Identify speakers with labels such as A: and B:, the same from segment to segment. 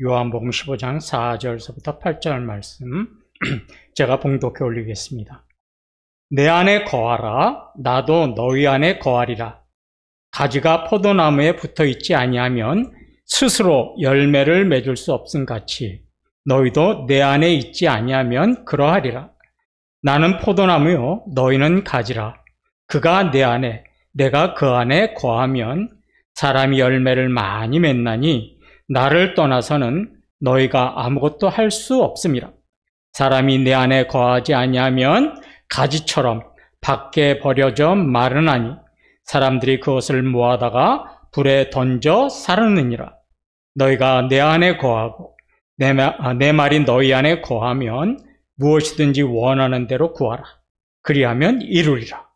A: 요한복음 15장 4절서부터 8절 말씀 제가 봉독해 올리겠습니다. 내 안에 거하라. 나도 너희 안에 거하리라. 가지가 포도나무에 붙어 있지 아니하면 스스로 열매를 맺을 수 없음 같이 너희도 내 안에 있지 아니하면 그러하리라. 나는 포도나무요 너희는 가지라. 그가 내 안에 내가 그 안에 거하면 사람이 열매를 많이 맺나니 나를 떠나서는 너희가 아무것도 할 수 없음이라. 사람이 내 안에 거하지 아니하면 가지처럼 밖에 버려져 마르나니 사람들이 그것을 모아다가 불에 던져 사르느니라. 너희가 내 안에 거하고 내 말이 너희 안에 거하면 무엇이든지 원하는 대로 구하라. 그리하면 이루리라.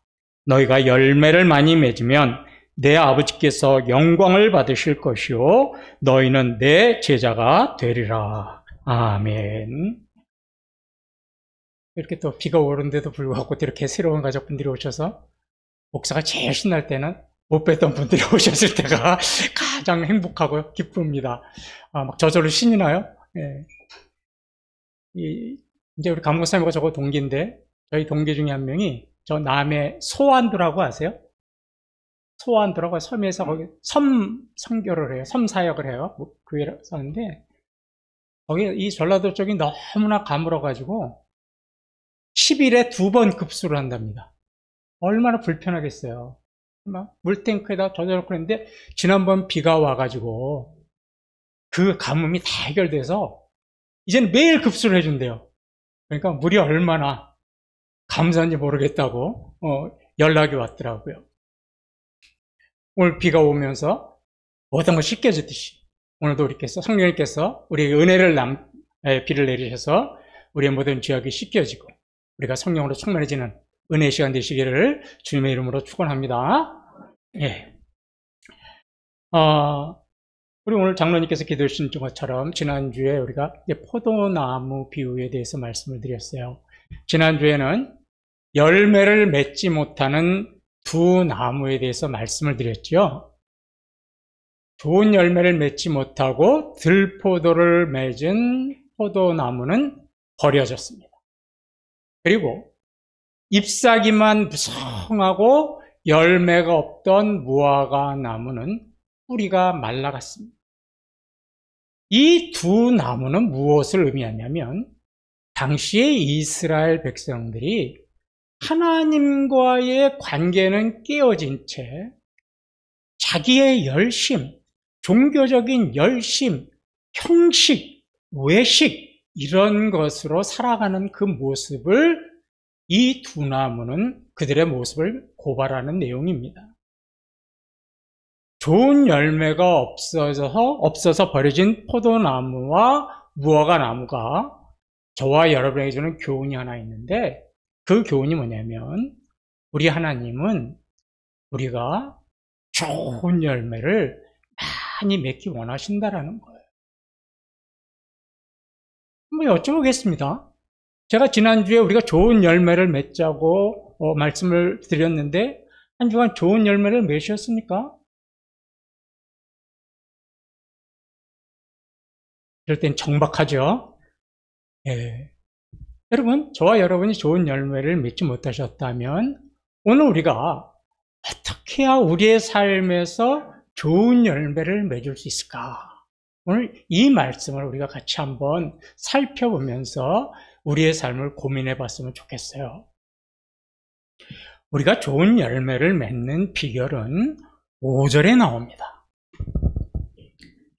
A: 너희가 열매를 많이 맺으면 내 아버지께서 영광을 받으실 것이요 너희는 내 제자가 되리라. 아멘. 이렇게 또 비가 오는데도 불구하고 이렇게 새로운 가족분들이 오셔서 목사가 제일 신날 때는 못 뵀던 분들이 오셨을 때가 가장 행복하고 기쁩니다. 막 저절로 신이 나요. 예. 이제 우리 감독사님과 저거 동기인데 저희 동기 중에 한 명이 저 남해 소안도라고 아세요? 소안도라고 섬에서 거기 섬 선교를 해요. 섬 사역을 해요. 교회를 사는데 거기 이 전라도 쪽이 너무나 가물어가지고 10일에 2번 급수를 한답니다. 얼마나 불편하겠어요. 막 물탱크에다 젖어놓고 했는데 지난번 비가 와가지고 그 가뭄이 다 해결돼서 이제는 매일 급수를 해준대요. 그러니까 물이 얼마나 감사한지 모르겠다고 연락이 왔더라고요. 오늘 비가 오면서 모든 걸 씻겨주듯이 오늘도 우리께서 성령님께서 우리에게 은혜를 비를 내리셔서 우리의 모든 죄악이 씻겨지고 우리가 성령으로 충만해지는 은혜의 시간 되시기를 주님의 이름으로 축원합니다. 예. 우리 오늘 장로님께서 기도해 주신 것처럼 지난주에 우리가 포도나무 비유에 대해서 말씀을 드렸어요. 지난주에는 열매를 맺지 못하는 두 나무에 대해서 말씀을 드렸죠. 좋은 열매를 맺지 못하고 들포도를 맺은 포도나무는 버려졌습니다. 그리고 잎사귀만 무성하고 열매가 없던 무화과 나무는 뿌리가 말라갔습니다. 이 두 나무는 무엇을 의미하냐면 당시의 이스라엘 백성들이 하나님과의 관계는 깨어진 채 자기의 열심, 종교적인 열심, 형식, 외식 이런 것으로 살아가는 그 모습을 이 두 나무는 그들의 모습을 고발하는 내용입니다. 좋은 열매가 없어서 버려진 포도나무와 무화과 나무가 저와 여러분에게 주는 교훈이 하나 있는데 그 교훈이 뭐냐면 우리 하나님은 우리가 좋은 열매를 많이 맺기 원하신다라는 거예요. 한번 여쭤보겠습니다. 제가 지난주에 우리가 좋은 열매를 맺자고 말씀을 드렸는데 한 주간 좋은 열매를 맺으셨습니까? 이럴 땐 정박하죠. 예. 여러분, 저와 여러분이 좋은 열매를 맺지 못하셨다면 오늘 우리가 어떻게 해야 우리의 삶에서 좋은 열매를 맺을 수 있을까? 오늘 이 말씀을 우리가 같이 한번 살펴보면서 우리의 삶을 고민해 봤으면 좋겠어요. 우리가 좋은 열매를 맺는 비결은 5절에 나옵니다.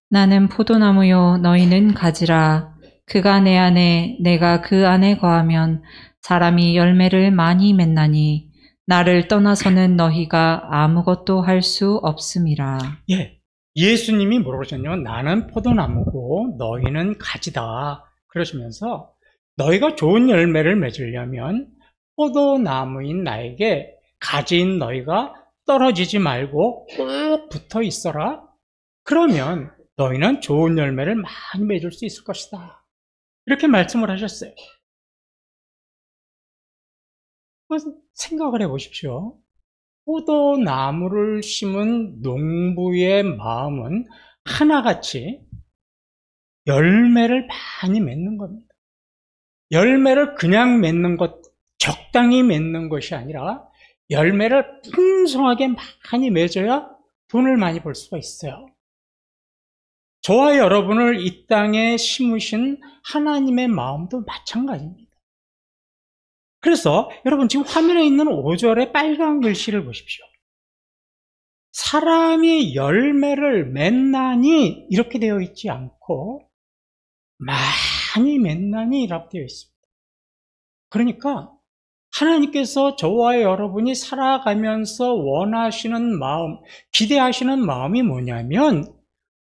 B: 나는 포도나무요 너희는 가지라. 그가 내 안에 내가 그 안에 거하면 사람이 열매를 많이 맺나니 나를 떠나서는 너희가 아무것도 할 수 없음이라.
A: 예, 예수님이 뭐라고 그러셨냐면 나는 포도나무고 너희는 가지다 그러시면서 너희가 좋은 열매를 맺으려면 포도나무인 나에게 가지인 너희가 떨어지지 말고 꼭 붙어 있어라. 그러면 너희는 좋은 열매를 많이 맺을 수 있을 것이다. 이렇게 말씀을 하셨어요. 생각을 해보십시오. 포도나무를 심은 농부의 마음은 하나같이 열매를 많이 맺는 겁니다. 열매를 그냥 맺는 것, 적당히 맺는 것이 아니라 열매를 풍성하게 많이 맺어야 돈을 많이 벌 수가 있어요. 저와 여러분을 이 땅에 심으신 하나님의 마음도 마찬가지입니다. 그래서 여러분 지금 화면에 있는 5절의 빨간 글씨를 보십시오. 사람이 열매를 맺나니 이렇게 되어 있지 않고 많이 맺나니 라고 되어 있습니다. 그러니까 하나님께서 저와 여러분이 살아가면서 원하시는 마음, 기대하시는 마음이 뭐냐면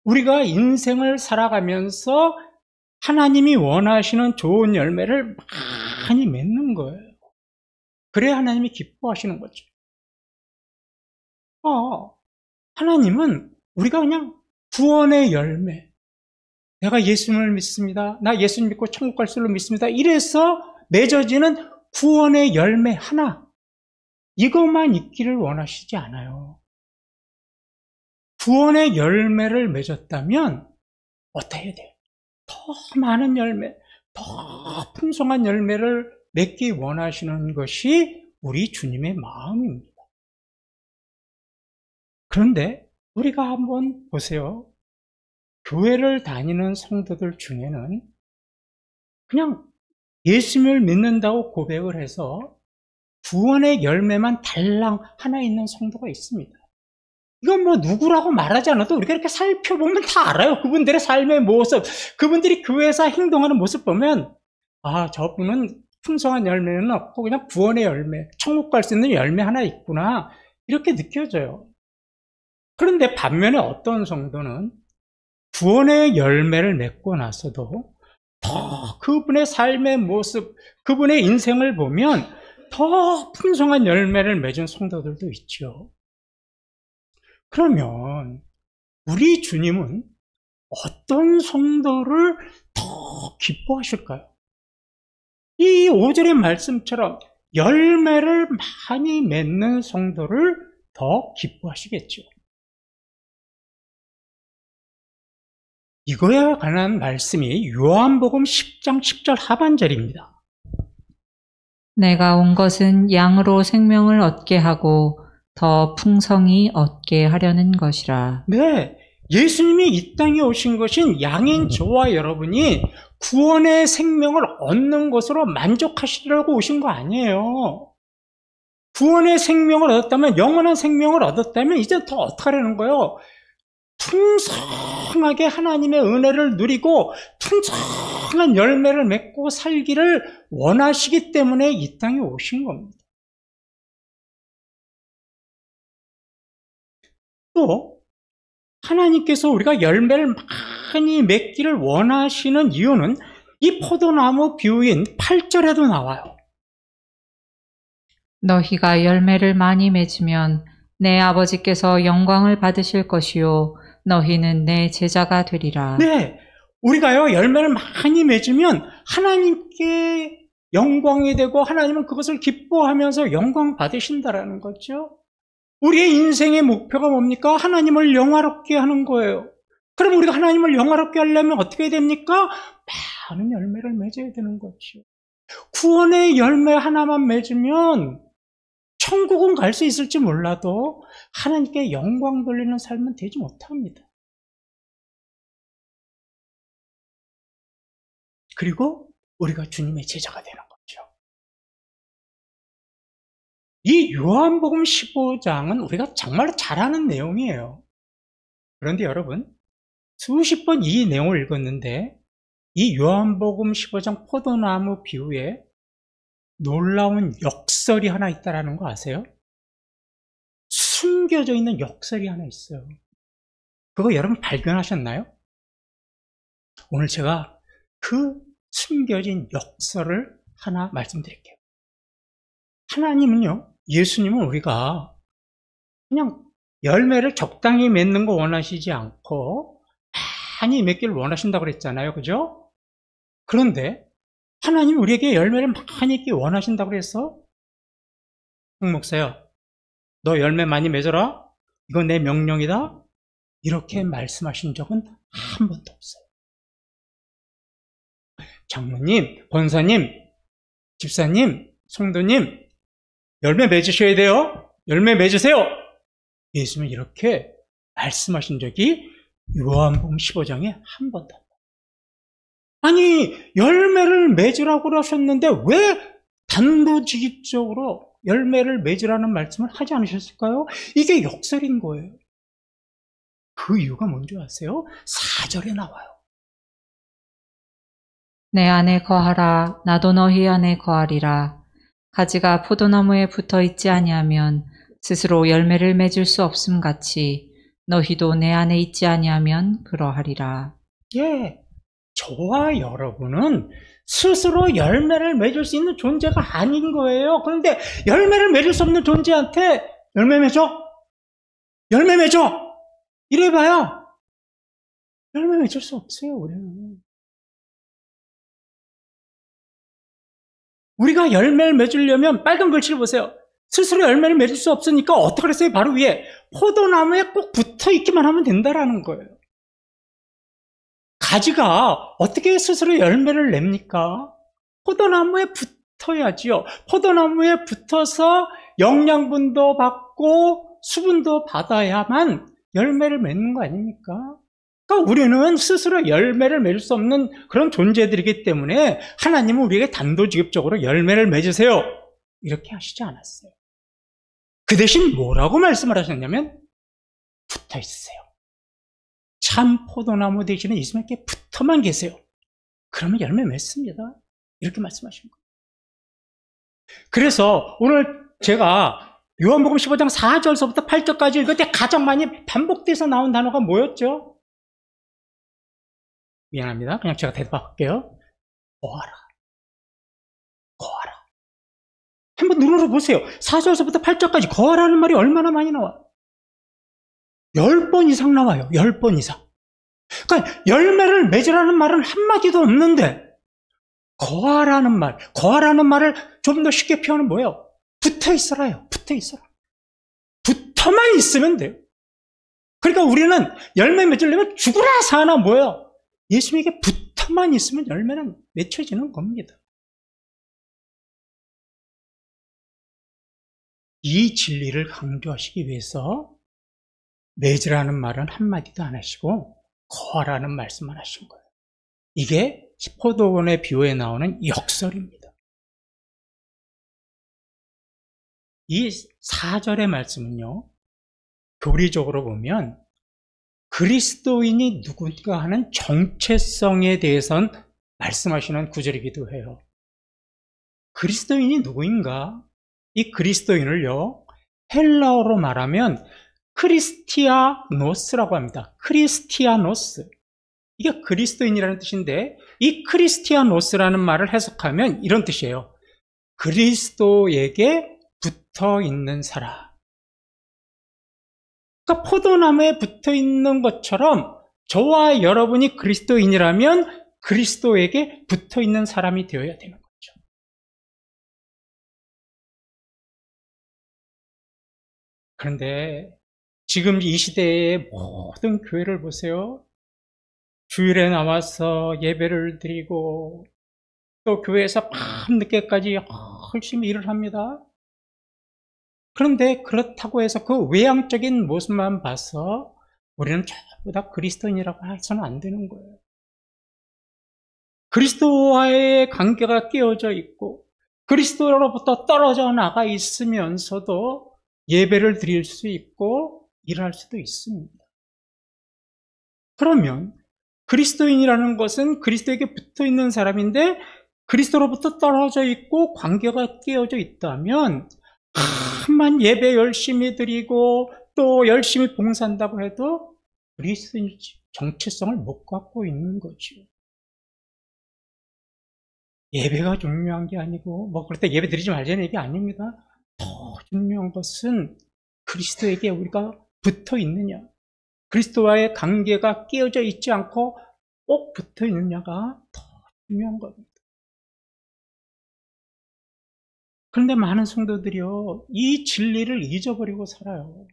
A: 우리가 인생을 살아가면서 하나님이 원하시는 좋은 열매를 많이 맺는 거예요. 그래야 하나님이 기뻐하시는 거죠. 하나님은 우리가 그냥 구원의 열매, 내가 예수님을 믿습니다, 나 예수님 믿고 천국 갈 줄로 믿습니다, 이래서 맺어지는 구원의 열매 하나, 이것만 있기를 원하시지 않아요. 구원의 열매를 맺었다면 어떻게 해야 돼요? 더 많은 열매, 더 풍성한 열매를 맺기 원하시는 것이 우리 주님의 마음입니다. 그런데 우리가 한번 보세요. 교회를 다니는 성도들 중에는 그냥 예수님을 믿는다고 고백을 해서 구원의 열매만 달랑 하나 있는 성도가 있습니다. 이건 뭐 누구라고 말하지 않아도 우리가 이렇게 살펴보면 다 알아요. 그분들의 삶의 모습, 그분들이 교회에서 행동하는 모습 보면 저분은 풍성한 열매는 없고 그냥 구원의 열매, 천국 갈 수 있는 열매 하나 있구나, 이렇게 느껴져요. 그런데 반면에 어떤 성도는 구원의 열매를 맺고 나서도 더 그분의 삶의 모습, 그분의 인생을 보면 더 풍성한 열매를 맺은 성도들도 있죠. 그러면 우리 주님은 어떤 성도를 더 기뻐하실까요? 이 5절의 말씀처럼 열매를 많이 맺는 성도를 더 기뻐하시겠죠. 이거에 관한 말씀이 요한복음 10장 10절 하반절입니다.
B: 내가 온 것은 양으로 생명을 얻게 하고 더 풍성히 얻게 하려는 것이라.
A: 네, 예수님이 이 땅에 오신 것은 양인 저와 여러분이 구원의 생명을 얻는 것으로 만족하시려고 오신 거 아니에요. 구원의 생명을 얻었다면, 영원한 생명을 얻었다면 이제 더 어떻게 하려는 거예요? 풍성하게 하나님의 은혜를 누리고 풍성한 열매를 맺고 살기를 원하시기 때문에 이 땅에 오신 겁니다. 또 하나님께서 우리가 열매를 많이 맺기를 원하시는 이유는 이 포도나무 비유인 8절에도 나와요.
B: 너희가 열매를 많이 맺으면 내 아버지께서 영광을 받으실 것이요 너희는 내 제자가 되리라.
A: 네, 우리가요 열매를 많이 맺으면 하나님께 영광이 되고 하나님은 그것을 기뻐하면서 영광 받으신다라는 거죠. 우리의 인생의 목표가 뭡니까? 하나님을 영화롭게 하는 거예요. 그럼 우리가 하나님을 영화롭게 하려면 어떻게 됩니까? 많은 열매를 맺어야 되는 거죠. 구원의 열매 하나만 맺으면 천국은 갈 수 있을지 몰라도 하나님께 영광 돌리는 삶은 되지 못합니다. 그리고 우리가 주님의 제자가 되는 거죠. 이 요한복음 15장은 우리가 정말 잘 아는 내용이에요. 그런데 여러분, 수십 번 이 내용을 읽었는데 이 요한복음 15장 포도나무 비유에 놀라운 역설이 하나 있다는 거 아세요? 숨겨져 있는 역설이 하나 있어요. 그거 여러분 발견하셨나요? 오늘 제가 그 숨겨진 역설을 하나 말씀드릴게요. 하나님은요, 예수님은 우리가 그냥 열매를 적당히 맺는 거 원하시지 않고 많이 맺기를 원하신다고 그랬잖아요. 그죠? 그런데 하나님 우리에게 열매를 많이 맺기 원하신다고 해서 홍 목사야, 너 열매 많이 맺어라, 이건 내 명령이다, 이렇게 말씀하신 적은 한 번도 없어요. 장로님, 권사님, 집사님, 성도님, 열매 맺으셔야 돼요. 열매 맺으세요. 예수님은 이렇게 말씀하신 적이 요한복음 15장에 한 번도. 아니, 열매를 맺으라고 그러셨는데 왜 단도직입적으로 열매를 맺으라는 말씀을 하지 않으셨을까요? 이게 역설인 거예요. 그 이유가 뭔지 아세요? 4절에 나와요.
B: 내 안에 거하라. 나도 너희 안에 거하리라. 가지가 포도나무에 붙어 있지 아니하면 스스로 열매를 맺을 수 없음 같이 너희도 내 안에 있지 아니하면 그러하리라.
A: 예, 저와 여러분은 스스로 열매를 맺을 수 있는 존재가 아닌 거예요. 그런데 열매를 맺을 수 없는 존재한테 열매 맺어? 열매 맺어! 이래봐야 열매 맺을 수 없어요, 우리는. 우리가 열매를 맺으려면 빨간 글씨를 보세요. 스스로 열매를 맺을 수 없으니까 어떻게 했어요? 바로 위에 포도나무에 꼭 붙어 있기만 하면 된다라는 거예요. 가지가 어떻게 스스로 열매를 냅니까? 포도나무에 붙어야지요. 포도나무에 붙어서 영양분도 받고 수분도 받아야만 열매를 맺는 거 아닙니까? 그러니까 우리는 스스로 열매를 맺을 수 없는 그런 존재들이기 때문에 하나님은 우리에게 단도직입적으로 열매를 맺으세요. 이렇게 하시지 않았어요. 그 대신 뭐라고 말씀을 하셨냐면 붙어 있으세요. 참 포도나무 대신에 예수님께 붙어만 계세요. 그러면 열매 맺습니다. 이렇게 말씀하신 거예요. 그래서 오늘 제가 요한복음 15장 4절서부터 8절까지 읽을 때 가장 많이 반복돼서 나온 단어가 뭐였죠? 미안합니다. 그냥 제가 대답할게요. 거하라. 거하라. 한번 눈으로 보세요. 4절서부터 8절까지 거하라는 말이 얼마나 많이 나와요? 10번 이상 나와요. 10번 이상. 그러니까 열매를 맺으라는 말은 한마디도 없는데 거하라는 말을 좀 더 쉽게 표현은 뭐예요? 붙어 있어라요. 붙어 있어라. 붙어만 있으면 돼요. 그러니까 우리는 열매 맺으려면 죽으라 사나 뭐예요? 예수님에게 붙어만 있으면 열매는 맺혀지는 겁니다. 이 진리를 강조하시기 위해서 맺으라는 말은 한마디도 안 하시고 거하라는 말씀만 하신 거예요. 이게 포도원의 비유에 나오는 역설입니다. 이 4절의 말씀은요, 교리적으로 보면 그리스도인이 누군가 하는 정체성에 대해선 말씀하시는 구절이기도 해요. 그리스도인이 누구인가? 이 그리스도인을요, 헬라어로 말하면 크리스티아노스라고 합니다. 크리스티아노스. 이게 그리스도인이라는 뜻인데, 이 크리스티아노스라는 말을 해석하면 이런 뜻이에요. 그리스도에게 붙어 있는 사람. 그러니까 포도나무에 붙어 있는 것처럼 저와 여러분이 그리스도인이라면 그리스도에게 붙어 있는 사람이 되어야 되는 거죠. 그런데 지금 이 시대의 모든 교회를 보세요. 주일에 나와서 예배를 드리고 또 교회에서 밤늦게까지 열심히 일을 합니다. 그런데 그렇다고 해서 그 외향적인 모습만 봐서 우리는 전부 다 그리스도인이라고 해서는 안 되는 거예요. 그리스도와의 관계가 깨어져 있고 그리스도로부터 떨어져 나가 있으면서도 예배를 드릴 수 있고 일할 수도 있습니다. 그러면 그리스도인이라는 것은 그리스도에게 붙어 있는 사람인데 그리스도로부터 떨어져 있고 관계가 깨어져 있다면 만 예배 열심히 드리고 또 열심히 봉사한다고 해도 그리스도인 정체성을 못 갖고 있는 거죠. 예배가 중요한 게 아니고 그럴 때 예배 드리지 말자는 얘기 아닙니다. 더 중요한 것은 그리스도에게 우리가 붙어 있느냐, 그리스도와의 관계가 깨어져 있지 않고 꼭 붙어 있느냐가 더 중요한 겁니다. 그런데 많은 성도들이요, 이 진리를 잊어버리고 살아요.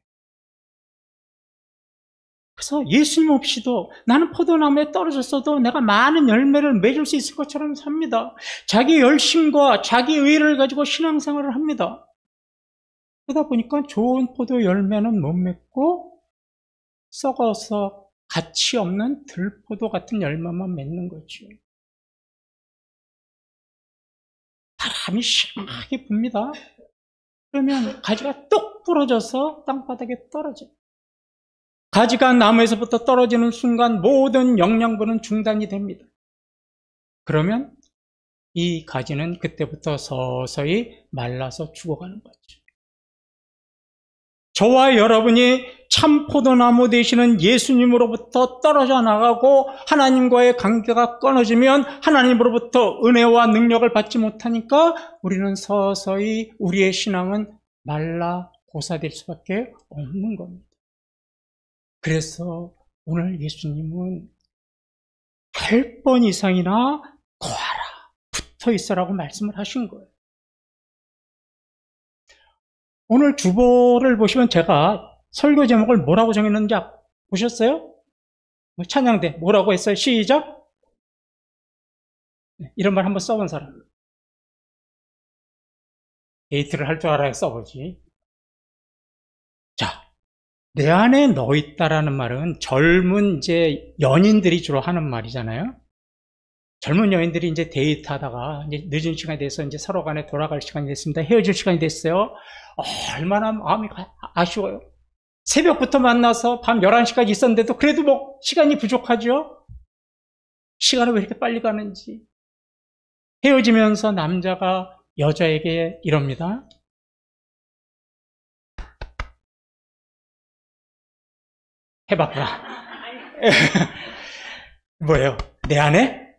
A: 그래서 예수님 없이도 나는 포도나무에 떨어졌어도 내가 많은 열매를 맺을 수 있을 것처럼 삽니다. 자기 열심과 자기 의를 가지고 신앙생활을 합니다. 그러다 보니까 좋은 포도 열매는 못 맺고 썩어서 가치 없는 들포도 같은 열매만 맺는 거죠. 바람이 심하게 붑니다. 그러면 가지가 뚝 부러져서 땅바닥에 떨어져요. 가지가 나무에서부터 떨어지는 순간 모든 영양분은 중단이 됩니다. 그러면 이 가지는 그때부터 서서히 말라서 죽어가는 거죠. 저와 여러분이 참 포도나무 되시는 예수님으로부터 떨어져 나가고 하나님과의 관계가 끊어지면 하나님으로부터 은혜와 능력을 받지 못하니까 우리는 서서히 우리의 신앙은 말라 고사될 수밖에 없는 겁니다. 그래서 오늘 예수님은 8번 이상이나 거하라, 붙어 있어라고 말씀을 하신 거예요. 오늘 주보를 보시면 제가 설교 제목을 뭐라고 정했는지 보셨어요? 찬양대 뭐라고 했어요? 시작! 이런 말 한번 써본 사람. 데이트를 할 줄 알아야 써보지. 자, 내 안에 너 있다라는 말은 젊은 이제 연인들이 주로 하는 말이잖아요. 젊은 연인들이 이제 데이트하다가 이제 늦은 시간이 돼서 이제 서로 간에 돌아갈 시간이 됐습니다. 헤어질 시간이 됐어요. 얼마나 마음이 아쉬워요. 새벽부터 만나서 밤 11시까지 있었는데도 그래도 뭐 시간이 부족하죠? 시간은 왜 이렇게 빨리 가는지. 헤어지면서 남자가 여자에게 이럽니다. 해봐라. 뭐예요? 내 안에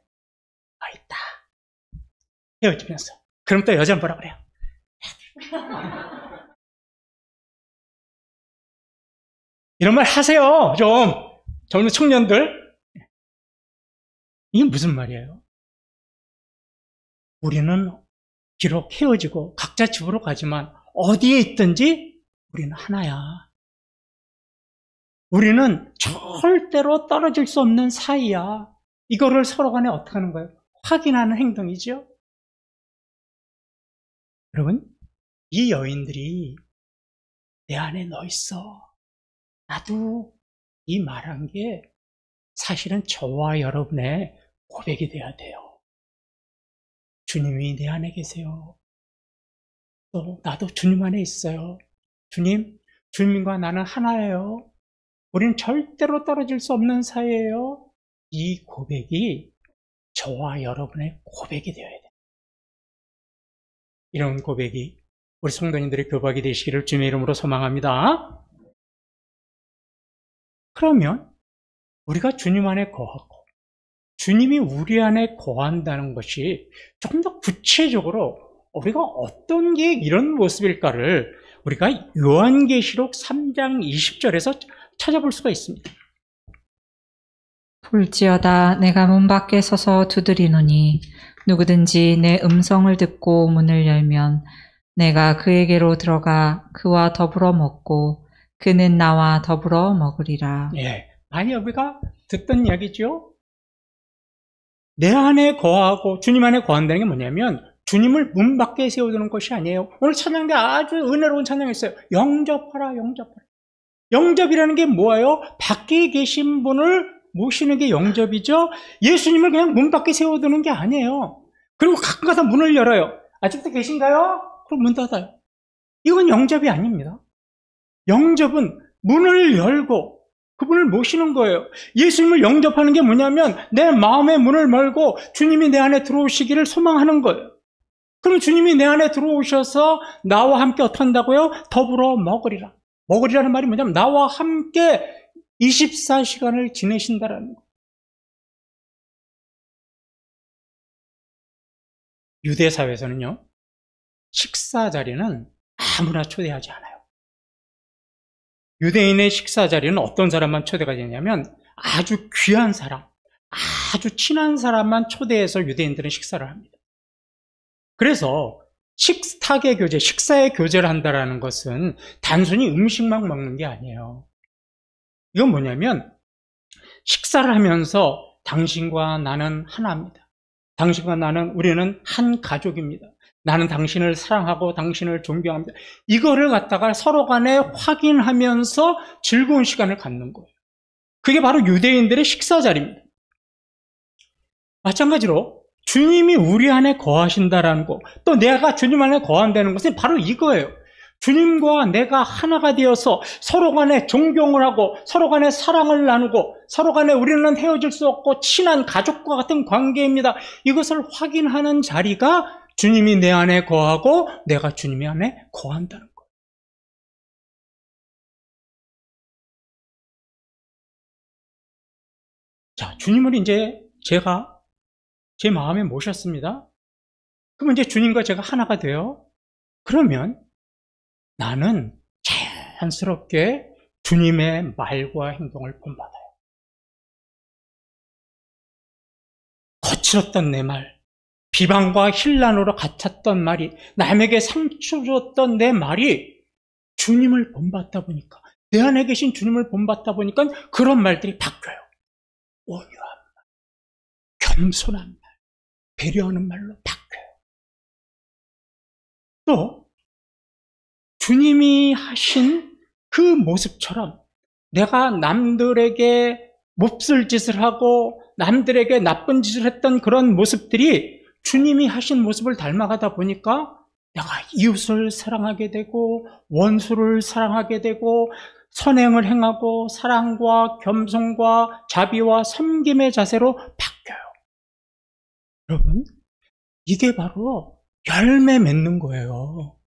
A: 너 있다. 헤어지면서. 그럼 또 여자는 뭐라 그래요? 이런 말 하세요. 좀 젊은 청년들. 이게 무슨 말이에요? 우리는 비록 헤어지고 각자 집으로 가지만 어디에 있든지 우리는 하나야. 우리는 절대로 떨어질 수 없는 사이야. 이거를 서로 간에 어떻게 하는 거예요? 확인하는 행동이죠. 여러분, 이 여인들이 내 안에 너 있어. 나도 이 말한 게 사실은 저와 여러분의 고백이 돼야 돼요. 주님이 내 안에 계세요. 또 나도 주님 안에 있어요. 주님, 주님과 나는 하나예요. 우리는 절대로 떨어질 수 없는 사이예요. 이 고백이 저와 여러분의 고백이 되어야 돼요. 이런 고백이 우리 성도님들의 교박이 되시기를 주님의 이름으로 소망합니다. 그러면 우리가 주님 안에 거하고 주님이 우리 안에 거한다는 것이 조금 더 구체적으로 우리가 어떤 게 이런 모습일까를 우리가 요한계시록 3장 20절에서 찾아볼 수가 있습니다.
B: 볼지어다 내가 문 밖에 서서 두드리노니 누구든지 내 음성을 듣고 문을 열면 내가 그에게로 들어가 그와 더불어 먹고 그는 나와 더불어 먹으리라.
A: 예, 많이 우리가 듣던 이야기죠. 내 안에 거하고 주님 안에 거한다는 게 뭐냐면 주님을 문 밖에 세워두는 것이 아니에요. 오늘 찬양대 아주 은혜로운 찬양이 있어요. 영접하라, 영접하라. 영접이라는 게 뭐예요? 밖에 계신 분을 모시는 게 영접이죠. 예수님을 그냥 문 밖에 세워두는 게 아니에요. 그리고 가끔가다 문을 열어요. 아직도 계신가요? 그럼 문 닫아요. 이건 영접이 아닙니다. 영접은 문을 열고 그분을 모시는 거예요. 예수님을 영접하는 게 뭐냐면 내 마음의 문을 열고 주님이 내 안에 들어오시기를 소망하는 거예요. 그럼 주님이 내 안에 들어오셔서 나와 함께 어떻게 한다고요? 더불어 먹으리라. 먹으리라는 말이 뭐냐면 나와 함께 24시간을 지내신다라는 거예요. 유대 사회에서는요, 식사 자리는 아무나 초대하지 않아요. 유대인의 식사 자리는 어떤 사람만 초대가 되냐면 아주 귀한 사람, 아주 친한 사람만 초대해서 유대인들은 식사를 합니다. 그래서 식탁의 교제, 식사의 교제를 한다는 것은 단순히 음식만 먹는 게 아니에요. 이건 뭐냐면 식사를 하면서 당신과 나는 하나입니다. 당신과 나는 우리는 한 가족입니다. 나는 당신을 사랑하고 당신을 존경합니다. 이거를 갖다가 서로 간에 확인하면서 즐거운 시간을 갖는 거예요. 그게 바로 유대인들의 식사 자리입니다. 마찬가지로 주님이 우리 안에 거하신다라는 거, 또 내가 주님 안에 거한다는 것은 바로 이거예요. 주님과 내가 하나가 되어서 서로 간에 존경을 하고 서로 간에 사랑을 나누고 서로 간에 우리는 헤어질 수 없고 친한 가족과 같은 관계입니다. 이것을 확인하는 자리가 주님이 내 안에 거하고 내가 주님의 안에 거한다는 거예요. 자, 주님을 이제 제가 제 마음에 모셨습니다. 그러면 이제 주님과 제가 하나가 돼요. 그러면 나는 자연스럽게 주님의 말과 행동을 본받아요. 거칠었던 내 말, 비방과 힐난으로 갇혔던 말이, 남에게 상처 줬던 내 말이 주님을 본받다 보니까, 내 안에 계신 주님을 본받다 보니까 그런 말들이 바뀌어요. 온유한 말, 겸손한 말, 배려하는 말로 바뀌어요. 또 주님이 하신 그 모습처럼 내가 남들에게 몹쓸 짓을 하고 남들에게 나쁜 짓을 했던 그런 모습들이 주님이 하신 모습을 닮아가다 보니까 내가 이웃을 사랑하게 되고 원수를 사랑하게 되고 선행을 행하고 사랑과 겸손과 자비와 섬김의 자세로 바뀌어요. 여러분, 이게 바로 열매 맺는 거예요.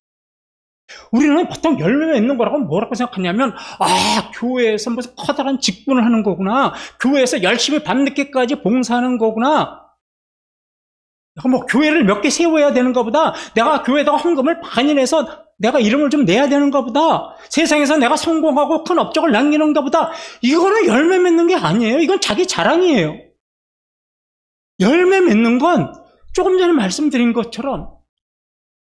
A: 우리는 보통 열매 맺는 거라고 뭐라고 생각하냐면, 교회에서 무슨 커다란 직분을 하는 거구나, 교회에서 열심히 밤늦게까지 봉사하는 거구나, 내가 뭐 교회를 몇 개 세워야 되는 것보다, 내가 교회에다가 헌금을 많이 내서 내가 이름을 좀 내야 되는 것보다, 세상에서 내가 성공하고 큰 업적을 남기는 것보다, 이거는 열매 맺는 게 아니에요. 이건 자기 자랑이에요. 열매 맺는 건 조금 전에 말씀드린 것처럼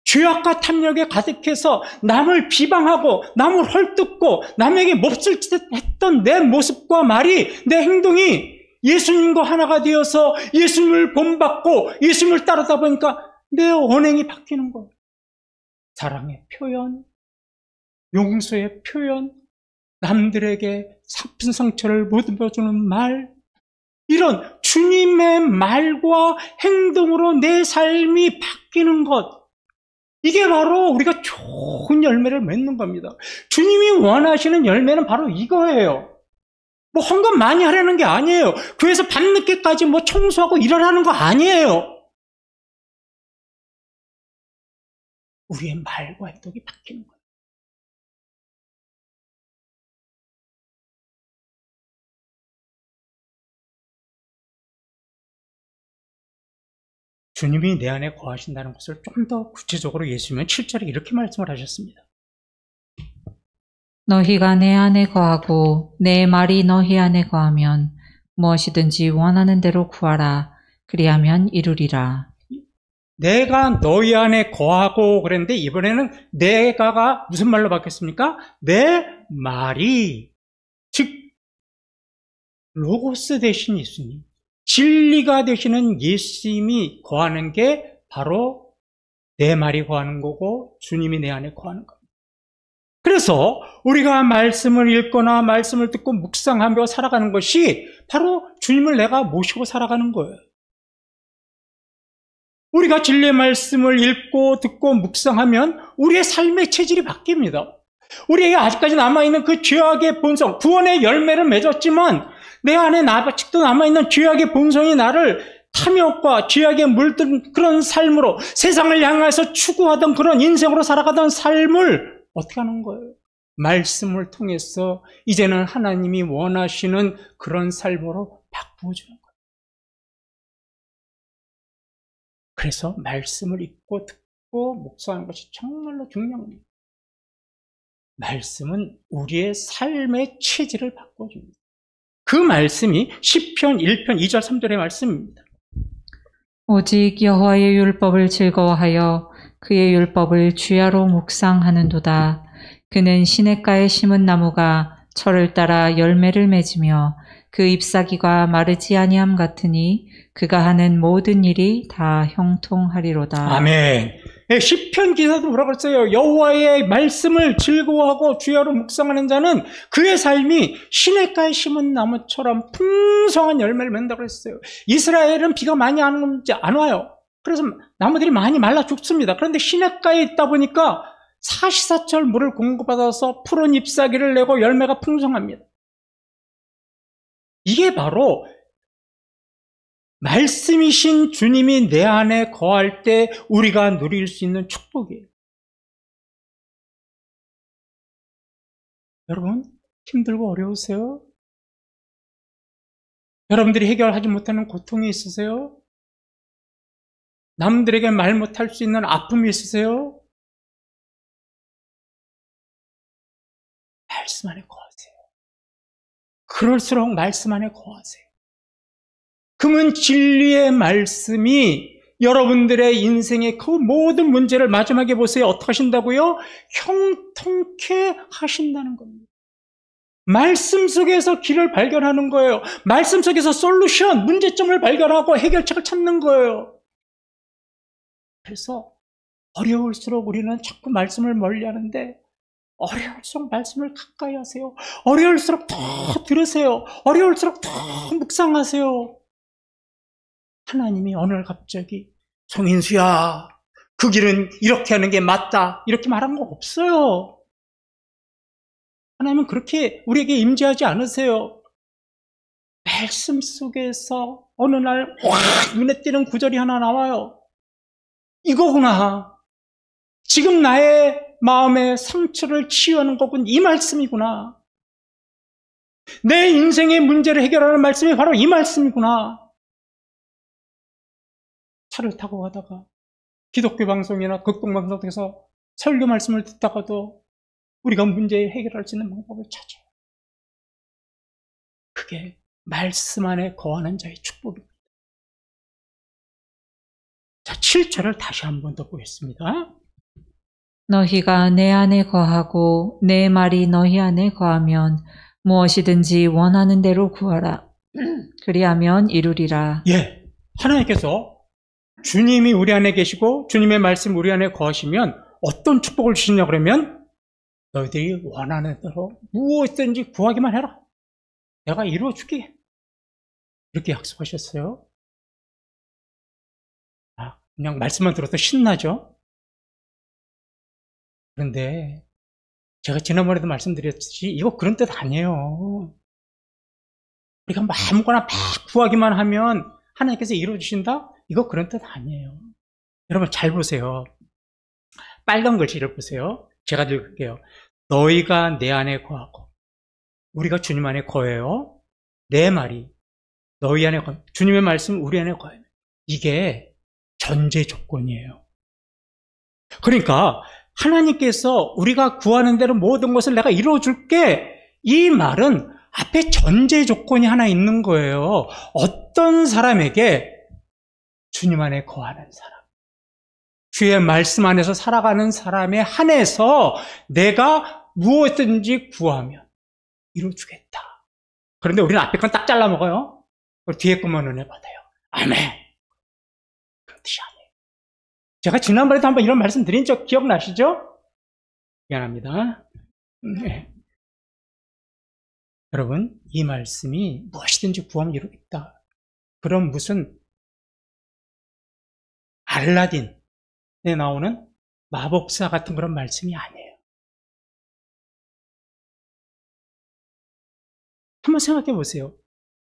A: 죄악과 탐욕에 가득해서 남을 비방하고 남을 헐뜯고 남에게 몹쓸 짓 했던 내 모습과 말이, 내 행동이 예수님과 하나가 되어서 예수님을 본받고 예수님을 따르다 보니까 내 언행이 바뀌는 거예요. 사랑의 표현, 용서의 표현, 남들에게 아픈 상처를 못 입어주는 말, 이런 주님의 말과 행동으로 내 삶이 바뀌는 것, 이게 바로 우리가 좋은 열매를 맺는 겁니다. 주님이 원하시는 열매는 바로 이거예요. 뭐 헌금 많이 하려는 게 아니에요. 교회에서 밤늦게까지 뭐 청소하고 일하라는 거 아니에요. 우리의 말과 행동이 바뀌는 거예요. 주님이 내 안에 거하신다는 것을 좀 더 구체적으로 예수님은 7절에 이렇게 말씀을 하셨습니다.
B: 너희가 내 안에 거하고 내 말이 너희 안에 거하면 무엇이든지 원하는 대로 구하라. 그리하면 이루리라.
A: 내가 너희 안에 거하고 그랬는데 이번에는 내가가 무슨 말로 바뀌었습니까? 내 말이, 즉 로고스 대신 예수님, 진리가 되시는 예수님이 거하는 게 바로 내 말이 거하는 거고 주님이 내 안에 거하는 겁니다. 그래서 우리가 말씀을 읽거나 말씀을 듣고 묵상하며 살아가는 것이 바로 주님을 내가 모시고 살아가는 거예요. 우리가 진리의 말씀을 읽고 듣고 묵상하면 우리의 삶의 체질이 바뀝니다. 우리에게 아직까지 남아있는 그 죄악의 본성, 구원의 열매를 맺었지만 내 안에 아직도 남아있는 죄악의 본성이 나를 탐욕과 죄악에 물든 그런 삶으로, 세상을 향해서 추구하던 그런 인생으로 살아가던 삶을 어떻게 하는 거예요? 말씀을 통해서 이제는 하나님이 원하시는 그런 삶으로 바꾸어주는 거예요. 그래서 말씀을 읽고 듣고 묵상하는 것이 정말로 중요합니다. 말씀은 우리의 삶의 체질을 바꿔줍니다. 그 말씀이 시편 1편 2절 3절의 말씀입니다.
B: 오직 여호와의 율법을 즐거워하여 그의 율법을 주야로 묵상하는도다. 그는 시냇가에 심은 나무가 철을 따라 열매를 맺으며 그 잎사귀가 마르지 아니함 같으니 그가 하는 모든 일이 다 형통하리로다.
A: 아멘. 시편 기사도 뭐라고 했어요? 여호와의 말씀을 즐거워하고 주야로 묵상하는 자는 그의 삶이 시냇가에 심은 나무처럼 풍성한 열매를 맺는다고 했어요. 이스라엘은 비가 많이 안 와요. 그래서 나무들이 많이 말라 죽습니다. 그런데 시냇가에 있다 보니까 사시사철 물을 공급받아서 푸른 잎사귀를 내고 열매가 풍성합니다. 이게 바로 말씀이신 주님이 내 안에 거할 때 우리가 누릴 수 있는 축복이에요. 여러분, 힘들고 어려우세요? 여러분들이 해결하지 못하는 고통이 있으세요? 남들에게 말 못할 수 있는 아픔이 있으세요? 말씀 안에 거하세요. 그럴수록 말씀 안에 거하세요. 그러면 진리의 말씀이 여러분들의 인생의 그 모든 문제를 마지막에 보세요. 어떻게 하신다고요? 형통케 하신다는 겁니다. 말씀 속에서 길을 발견하는 거예요. 말씀 속에서 솔루션, 문제점을 발견하고 해결책을 찾는 거예요. 그래서 어려울수록 우리는 자꾸 말씀을 멀리하는데 어려울수록 말씀을 가까이 하세요. 어려울수록 더 들으세요. 어려울수록 더 묵상하세요. 하나님이 어느 날 갑자기 송인수야, 그 길은 이렇게 하는 게 맞다, 이렇게 말한 거 없어요. 하나님은 그렇게 우리에게 임재하지 않으세요. 말씀 속에서 어느 날 확 눈에 띄는 구절이 하나 나와요. 이거구나. 지금 나의 마음의 상처를 치유하는 것은 이 말씀이구나. 내 인생의 문제를 해결하는 말씀이 바로 이 말씀이구나. 차를 타고 가다가 기독교 방송이나 극동방송에서 설교 말씀을 듣다가도 우리가 문제 해결할 수 있는 방법을 찾아요. 그게 말씀 안에 거하는 자의 축복입니다. 자, 7절을 다시 한 번 더 보겠습니다.
B: 너희가 내 안에 거하고 내 말이 너희 안에 거하면 무엇이든지 원하는 대로 구하라. 그리하면 이루리라.
A: 예, 하나님께서 주님이 우리 안에 계시고 주님의 말씀 우리 안에 거하시면 어떤 축복을 주시냐 그러면 너희들이 원하는 대로 무엇이든지 구하기만 해라. 내가 이루어줄게. 이렇게 약속하셨어요. 그냥 말씀만 들어도 신나죠? 그런데 제가 지난번에도 말씀드렸듯이 이거 그런 뜻 아니에요. 우리가 아무거나 막 구하기만 하면 하나님께서 이루어주신다? 이거 그런 뜻 아니에요. 여러분 잘 보세요. 빨간 글씨를 보세요. 제가 읽을게요. 너희가 내 안에 거하고 우리가 주님 안에 거해요. 내 말이 너희 안에 거해. 주님의 말씀 우리 안에 거해요. 이게 전제 조건이에요. 그러니까 하나님께서 우리가 구하는 대로 모든 것을 내가 이루어줄게. 이 말은 앞에 전제 조건이 하나 있는 거예요. 어떤 사람에게? 주님 안에 거하는 사람. 주의 말씀 안에서 살아가는 사람에 한해서 내가 무엇든지 구하면 이루어주겠다. 그런데 우리는 앞에 건 딱 잘라 먹어요. 뒤에 것만 은혜 받아요. 아멘. 그런 뜻이 아니에요. 제가 지난번에도 한번 이런 말씀 드린 적 기억나시죠? 미안합니다. 네. 여러분, 이 말씀이 무엇이든지 구하면 이루겠다. 그럼 무슨 알라딘에 나오는 마법사 같은 그런 말씀이 아니에요. 한번 생각해 보세요.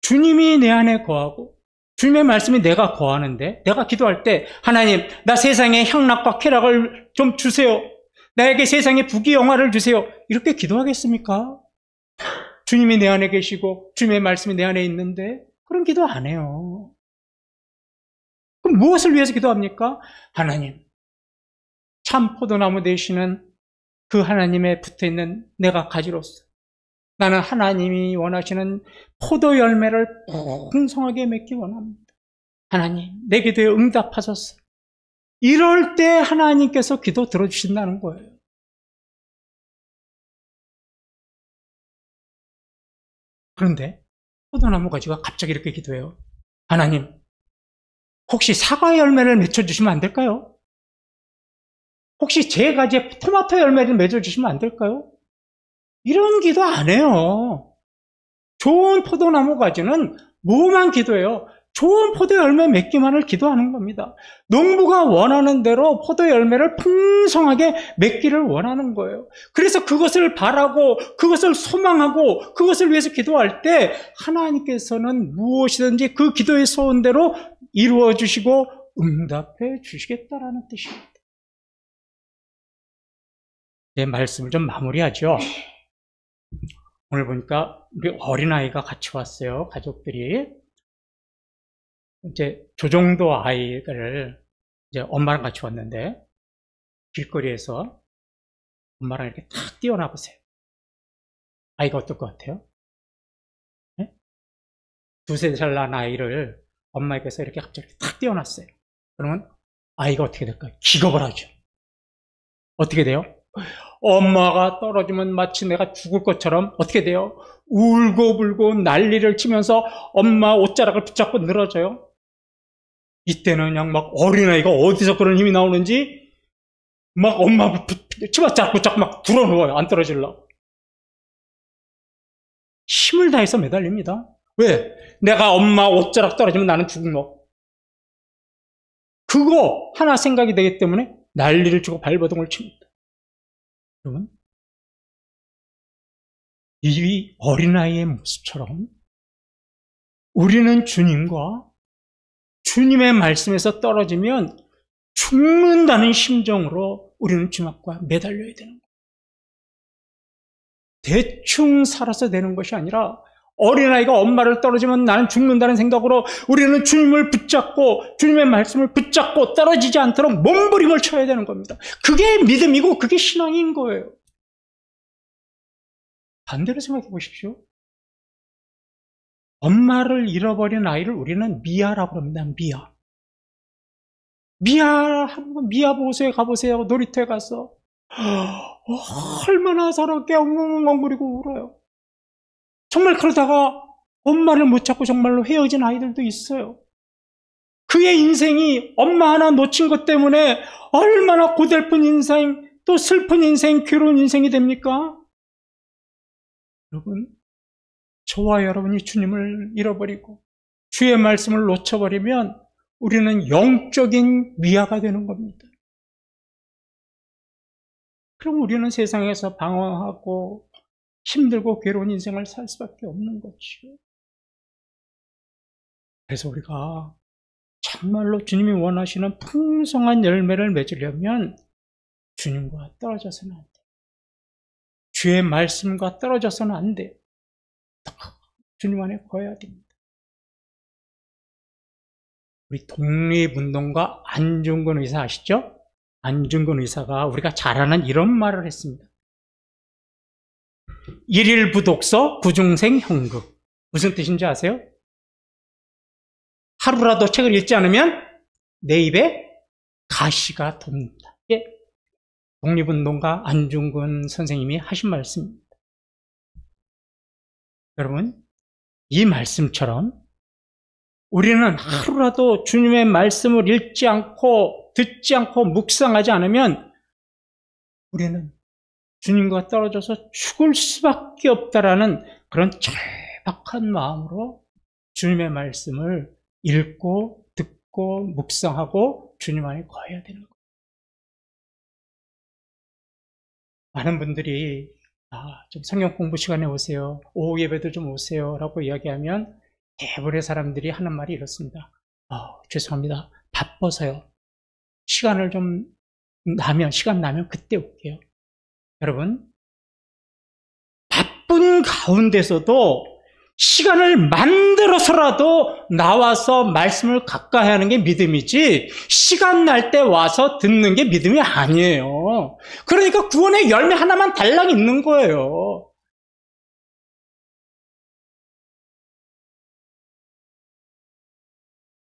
A: 주님이 내 안에 거하고 주님의 말씀이 내가 거하는데 내가 기도할 때 하나님, 나 세상에 향락과 쾌락을 좀 주세요. 나에게 세상에 부귀영화를 주세요. 이렇게 기도하겠습니까? 주님이 내 안에 계시고 주님의 말씀이 내 안에 있는데 그런 기도 안 해요. 그럼 무엇을 위해서 기도합니까? 하나님, 참 포도나무 되시는 그 하나님에 붙어있는 내가 가지로서 나는 하나님이 원하시는 포도 열매를 풍성하게 맺기 원합니다. 하나님, 내 기도에 응답하소서. 이럴 때 하나님께서 기도 들어주신다는 거예요. 그런데 포도나무 가지가 갑자기 이렇게 기도해요. 하나님, 혹시 사과 열매를 맺혀주시면 안 될까요? 혹시 제 가지에 토마토 열매를 맺어주시면 안 될까요? 이런 기도 안 해요. 좋은 포도나무 가지는 뭐만 기도해요? 좋은 포도 열매 맺기만을 기도하는 겁니다. 농부가 원하는 대로 포도 열매를 풍성하게 맺기를 원하는 거예요. 그래서 그것을 바라고, 그것을 소망하고, 그것을 위해서 기도할 때 하나님께서는 무엇이든지 그 기도의 소원대로 이루어 주시고 응답해 주시겠다라는 뜻입니다. 네, 말씀을 좀 마무리하죠. 오늘 보니까 우리 어린아이가 같이 왔어요. 가족들이. 이제 저 정도 아이를 이제 엄마랑 같이 왔는데 길거리에서 엄마랑 이렇게 탁 뛰어나 보세요. 아이가 어떨 것 같아요? 네? 두세 살 난 아이를 엄마에게서 이렇게 갑자기 탁 뛰어났어요. 그러면 아이가 어떻게 될까요? 기겁을 하죠. 어떻게 돼요? 엄마가 떨어지면 마치 내가 죽을 것처럼 어떻게 돼요? 울고불고 난리를 치면서 엄마 옷자락을 붙잡고 늘어져요. 이때는 그냥 막 어린아이가 어디서 그런 힘이 나오는지 막 엄마 치마 잡고 막 불어누워요. 안 떨어지려고. 힘을 다해서 매달립니다. 왜? 내가 엄마 옷자락 떨어지면 나는 죽은 거. 그거 하나 생각이 되기 때문에 난리를 치고 발버둥을 칩니다. 여러분, 이 어린아이의 모습처럼 우리는 주님과 주님의 말씀에서 떨어지면 죽는다는 심정으로 우리는 주님 앞과 매달려야 되는 거예요. 대충 살아서 되는 것이 아니라 어린아이가 엄마를 떨어지면 나는 죽는다는 생각으로 우리는 주님을 붙잡고 주님의 말씀을 붙잡고 떨어지지 않도록 몸부림을 쳐야 되는 겁니다. 그게 믿음이고 그게 신앙인 거예요. 반대로 생각해 보십시오. 엄마를 잃어버린 아이를 우리는 미아라고 합니다. 미아 보호소에 가보세요. 놀이터에 가서 얼마나 서럽게 엉엉엉거리고 울어요. 정말 그러다가 엄마를 못 찾고 정말로 헤어진 아이들도 있어요. 그의 인생이 엄마 하나 놓친 것 때문에 얼마나 고달픈 인생, 또 슬픈 인생, 괴로운 인생이 됩니까? 여러분, 저와 여러분이 주님을 잃어버리고 주의 말씀을 놓쳐버리면 우리는 영적인 미아가 되는 겁니다. 그럼 우리는 세상에서 방황하고 힘들고 괴로운 인생을 살 수밖에 없는 거죠. 그래서 우리가 정말로 주님이 원하시는 풍성한 열매를 맺으려면 주님과 떨어져서는 안 돼요. 주의 말씀과 떨어져서는 안 돼요. 주님 안에 거해야 됩니다. 우리 독립운동가 안중근 의사 아시죠? 안중근 의사가 우리가 잘 아는 이런 말을 했습니다. 일일부독서 구중생 형극. 무슨 뜻인지 아세요? 하루라도 책을 읽지 않으면 내 입에 가시가 돋는다. 예. 독립운동가 안중근 선생님이 하신 말씀입니다. 여러분, 이 말씀처럼 우리는 하루라도 주님의 말씀을 읽지 않고 듣지 않고 묵상하지 않으면 우리는 주님과 떨어져서 죽을 수밖에 없다라는 그런 절박한 마음으로 주님의 말씀을 읽고 듣고 묵상하고 주님 안에 거해야 되는 거예요. 많은 분들이 좀 성경 공부 시간에 오세요. 오후 예배도 좀 오세요. 라고 이야기하면 대부분의 사람들이 하는 말이 이렇습니다. 죄송합니다. 바빠서요. 시간 나면 그때 올게요. 여러분, 바쁜 가운데서도 시간을 만들어서라도 나와서 말씀을 가까이 하는 게 믿음이지 시간 날 때 와서 듣는 게 믿음이 아니에요. 그러니까 구원의 열매 하나만 달랑 있는 거예요.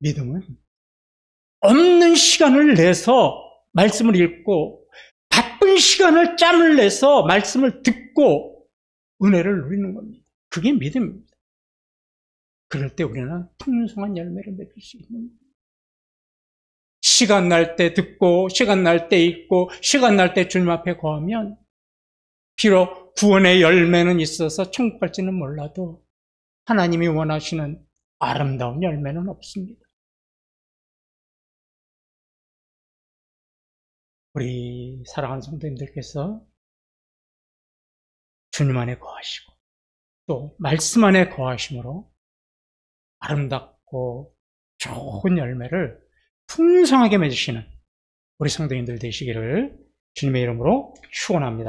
A: 믿음은 없는 시간을 내서 말씀을 읽고 바쁜 시간을 짬을 내서 말씀을 듣고 은혜를 누리는 겁니다. 그게 믿음입니다. 그럴 때 우리는 풍성한 열매를 맺을 수 있는 거예요. 시간 날 때 듣고 시간 날 때 읽고 시간 날 때 주님 앞에 거하면 비록 구원의 열매는 있어서 천국 갈지는 몰라도 하나님이 원하시는 아름다운 열매는 없습니다. 우리 사랑하는 성도님들께서 주님 안에 거하시고 또 말씀 안에 거하심으로 아름답고 좋은 열매를 풍성하게 맺으시는 우리 성도님들 되시기를 주님의 이름으로 축원합니다.